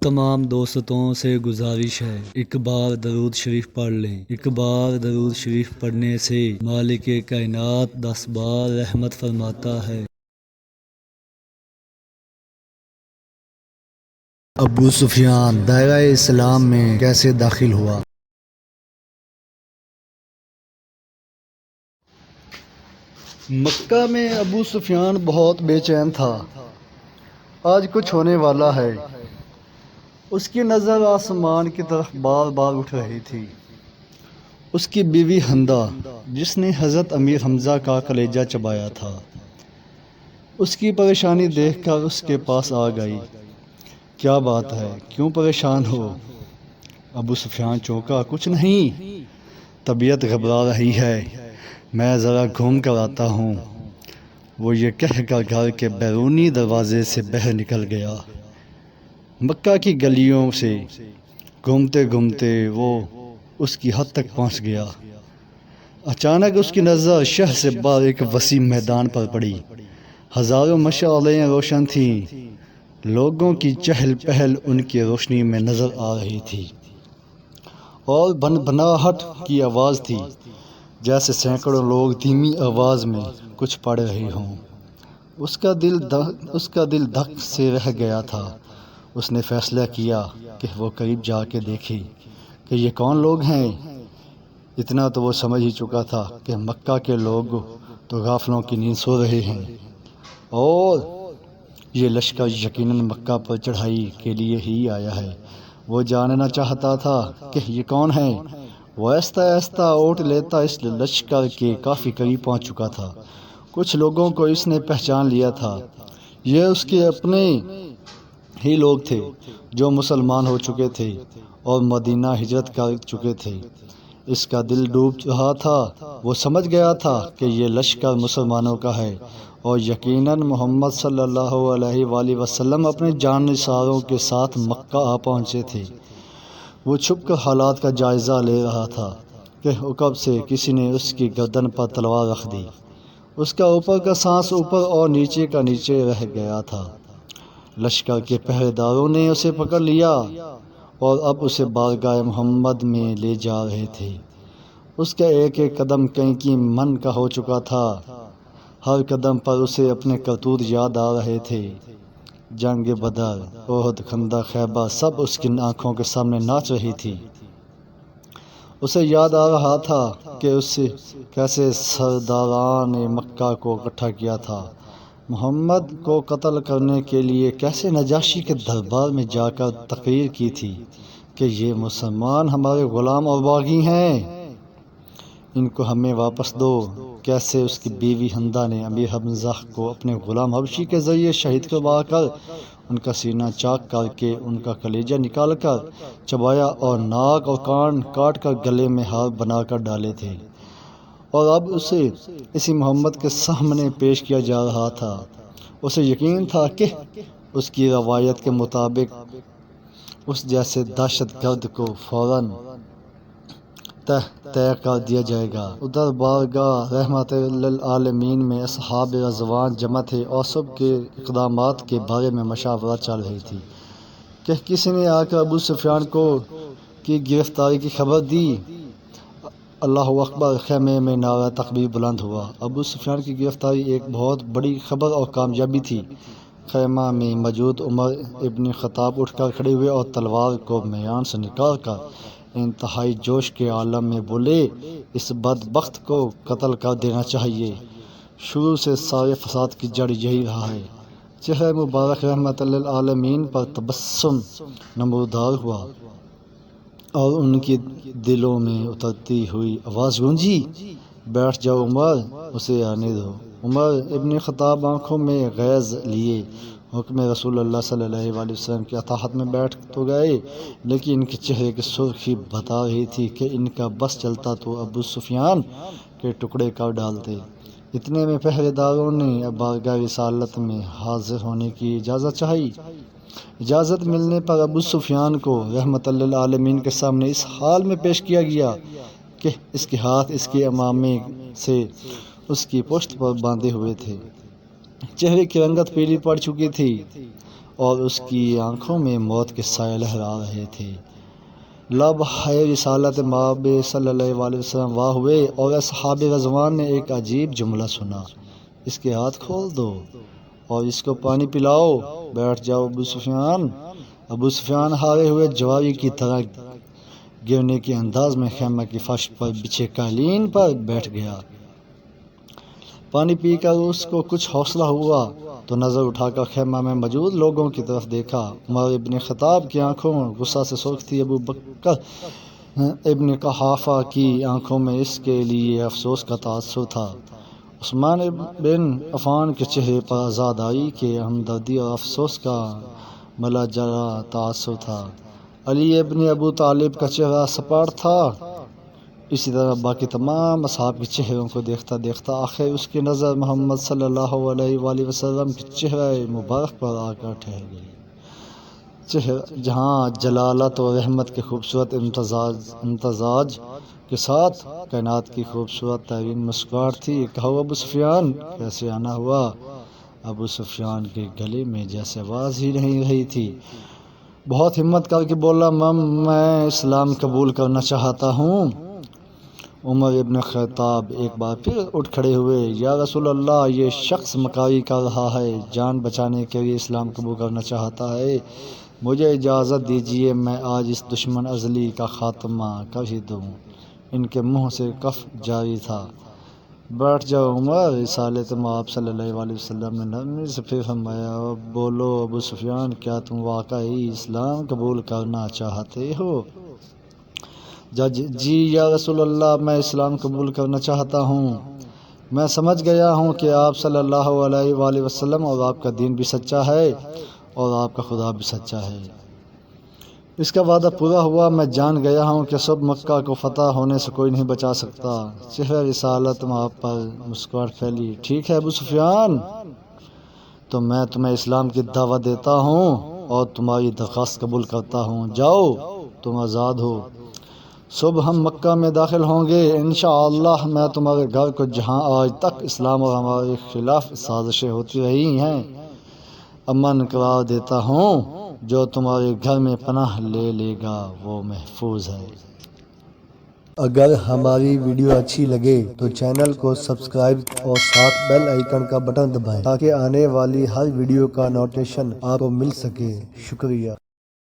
تمام دوستوں سے گزارش ہے ایک بار درود شریف پڑھ لیں۔ ایک بار درود شریف پڑھنے سے مالک کائنات 10 بار رحمت فرماتا ہے۔ ابو سفیان دائرہ اسلام میں کیسے داخل ہوا؟ مکہ میں ابو سفیان بہت بے چین تھا۔ آج کچھ ہونے والا ہے۔ اس کی نظر آسمان کی طرف بار بار اٹھ رہی تھی۔ اس کی بیوی ہندہ جس نے حضرت امیر حمزہ کا کلیجہ چبایا تھا، اس کی پریشانی دیکھ کر اس کے پاس آ گئی۔ کیا بات ہے، کیوں پریشان ہو؟ ابو سفیان چونکا۔ کچھ نہیں، طبیعت گھبرا رہی ہے، میں ذرا گھوم کر آتا ہوں۔ وہ یہ کہہ کر گھر کے بیرونی دروازے سے باہر نکل گیا۔ مکہ کی گلیوں سے گھومتے گھومتے وہ اس کی حد تک پہنچ گیا۔ اچانک اس کی نظر شہر سے باہر ایک وسیع میدان پر پڑی۔ ہزاروں مشعلیں روشن تھیں، لوگوں کی چہل پہل ان کی روشنی میں نظر آ رہی تھی، اور بھنبھناہٹ کی آواز تھی جیسے سینکڑوں لوگ دھیمی آواز میں کچھ پڑھ رہے ہوں۔ اس کا دل دھک سے رہ گیا تھا۔ اس نے فیصلہ کیا کہ وہ قریب جا کے دیکھے کہ یہ کون لوگ ہیں۔ اتنا تو وہ سمجھ ہی چکا تھا کہ مکہ کے لوگ تو غافلوں کی نیند سو رہے ہیں، اور یہ لشکر یقیناً مکہ پر چڑھائی کے لیے ہی آیا ہے۔ وہ جاننا چاہتا تھا کہ یہ کون ہے۔ وہ آہستہ آہستہ اوٹ لیتا اس لشکر کے کافی قریب پہنچ چکا تھا۔ کچھ لوگوں کو اس نے پہچان لیا تھا۔ یہ اس کے اپنے ہی لوگ تھے جو مسلمان ہو چکے تھے اور مدینہ ہجرت کر چکے تھے۔ اس کا دل ڈوب رہا تھا۔ وہ سمجھ گیا تھا کہ یہ لشکر مسلمانوں کا ہے، اور یقیناً محمد صلی اللہ علیہ وآلہ وسلم اپنے جانثاروں کے ساتھ مکہ آ پہنچے تھے۔ وہ چھپ کر حالات کا جائزہ لے رہا تھا کہ عقب سے کسی نے اس کی گردن پر تلوار رکھ دی۔ اس کا اوپر کا سانس اوپر اور نیچے کا نیچے رہ گیا تھا۔ لشکر کے پہرے داروں نے اسے پکڑ لیا اور اب اسے بارگاہ محمد میں لے جا رہے تھے۔ اس کا ایک ایک قدم کینکی من کا ہو چکا تھا۔ ہر قدم پر اسے اپنے کرتوت یاد آ رہے تھے۔ جنگ بدر، احد، خندق، خیبر سب اس کی آنکھوں کے سامنے ناچ رہی تھی۔ اسے یاد آ رہا تھا کہ اسے کیسے سرداران مکہ کو اکٹھا کیا تھا، محمد کو قتل کرنے کے لیے کیسے نجاشی کے دربار میں جا کر تقریر کی تھی کہ یہ مسلمان ہمارے غلام اور باغی ہیں، ان کو ہمیں واپس دو۔ کیسے اس کی بیوی ہندہ نے امیر حمزہ کو اپنے غلام حبشی کے ذریعے شہید کروا کر ان کا سینہ چاک کر کے ان کا کلیجہ نکال کر چبایا اور ناک اور کان کاٹ کر گلے میں ہار بنا کر ڈالے تھے، اور اب اسے اسی محمد کے سامنے پیش کیا جا رہا تھا۔ اسے یقین تھا کہ اس کی روایت کے مطابق اس جیسے دہشت گرد کو فوراً طے کر دیا جائے گا۔ ادھر بارگاہ رحمت للعالمین میں اصحاب رضوان جمع تھے اور سب کے اقدامات کے بارے میں مشاورت چل رہی تھی کہ کسی نے آ کر ابو سفیان کی گرفتاری کی خبر دی۔ اللہ اکبر! خیمے میں نعرہ تکبیر بلند ہوا۔ ابو سفیان کی گرفتاری ایک بہت بڑی خبر اور کامیابی تھی۔ خیمہ میں موجود عمر ابن خطاب اٹھ کر کھڑے ہوئے اور تلوار کو میان سے نکال کر انتہائی جوش کے عالم میں بولے، اس بدبخت کو قتل کر دینا چاہیے۔ شروع سے سارے فساد کی جڑ یہی رہا ہے۔ چہرہ مبارک رحمت للعالمین پر تبسم نمودار ہوا اور ان کے دلوں میں اترتی ہوئی آواز گونجی، بیٹھ جاؤ عمر، اسے آنے دو۔ عمر ابن خطاب آنکھوں میں غیظ لیے حکم رسول اللہ صلی اللہ علیہ وسلم کے اطاعت میں بیٹھ تو گئے، لیکن ان کے چہرے کی سرخی بتا رہی تھی کہ ان کا بس چلتا تو ابو سفیان کے ٹکڑے کر ڈالتے۔ اتنے میں پہرے داروں نے بارگاہ رسالت میں حاضر ہونے کی اجازت چاہی۔ اجازت ملنے پر ابو سفیان کو رحمت للعالمین کے سامنے اس حال میں پیش کیا گیا کہ اس کے ہاتھ اس کے امامے سے اس کی پشت پر باندھے ہوئے تھے۔ چہرے کی رنگت پیلی پڑ چکی تھی اور اس کی آنکھوں میں موت کے سائے لہرا رہے تھے۔ لب ہے رسالت مآب صلی اللہ علیہ وسلم واہ ہوئے اور اصحاب رضوان نے ایک عجیب جملہ سنا، اس کے ہاتھ کھول دو اور اس کو پانی پلاؤ، بیٹھ جاؤ ابو سفیان۔ ابو سفیان ہارے ہوئے جواری کی طرح گرنے کے انداز میں خیمہ کی فرش پر بچھے قالین پر بیٹھ گیا۔ پانی پی کر اس کو کچھ حوصلہ ہوا تو نظر اٹھا کر خیمہ میں موجود لوگوں کی طرف دیکھا۔ عمر ابن خطاب کی آنکھوں میں غصہ سے سرخ تھی، ابو بکر ابن قحافہ کی آنکھوں میں اس کے لیے افسوس کا تاثر تھا، عثمان بن عفان کے چہرے پر عزاداری کے ہمدردی اور افسوس کا ملا جلا تاثر تھا، علی ابن ابو طالب کا چہرہ سپاٹ تھا، اسی طرح باقی تمام اصحاب کے چہروں کو دیکھتا دیکھتا آخر اس کی نظر محمد صلی اللہ علیہ وآلہ وسلم کے چہرہ مبارک پر آ کر ٹھہر گئی، جہاں جلالت اور رحمت کے خوبصورت امتزاج کے ساتھ کائنات کی خوبصورت ترین مسکراہٹ تھی۔ کہو ابو سفیان کیسے آنا ہوا؟ ابو سفیان کے گلے میں جیسے آواز ہی نہیں رہی تھی، بہت ہمت کر کے بولا، میں اسلام قبول کرنا چاہتا ہوں۔ عمر ابن خطاب ایک بار پھر اٹھ کھڑے ہوئے، یا رسول اللہ، یہ شخص مکاری کر رہا ہے، جان بچانے کے لیے اسلام قبول کرنا چاہتا ہے، مجھے اجازت دیجیے میں آج اس دشمن ازلی کا خاتمہ کر ہی دوں۔ ان کے منہ سے کف جاری تھا۔ بیٹھ جاؤ عمر، رسالت مآب صلی اللہ علیہ وسلم نے نرمی سے پھر فرمایا، بولو ابو سفیان، کیا تم واقعی اسلام قبول کرنا چاہتے ہو؟ جی یا رسول اللہ، میں اسلام قبول کرنا چاہتا ہوں، میں سمجھ گیا ہوں کہ آپ صلی اللہ علیہ وآلہ وسلم اور آپ کا دین بھی سچا ہے اور آپ کا خدا بھی سچا ہے، اس کا وعدہ پورا ہوا، میں جان گیا ہوں کہ سب مکہ کو فتح ہونے سے کوئی نہیں بچا سکتا۔ چہرہ رسالت مآب پر مسکراہٹ پھیلی، ٹھیک ہے ابو سفیان، تو میں تمہیں اسلام کی دعوت دیتا ہوں اور تمہاری درخواست قبول کرتا ہوں، جاؤ تم آزاد ہو۔ صبح ہم مکہ میں داخل ہوں گے، انشاءاللہ میں تمہارے گھر کو، جہاں آج تک اسلام اور ہمارے خلاف سازشیں ہوتی رہی ہیں، امن قرار دیتا ہوں، جو تمہارے گھر میں پناہ لے لے گا وہ محفوظ ہے۔ اگر ہماری ویڈیو اچھی لگے تو چینل کو سبسکرائب اور ساتھ بیل آئیکن کا بٹن دبائیں تاکہ آنے والی ہر ویڈیو کا نوٹیفیکیشن آپ کو مل سکے۔ شکریہ۔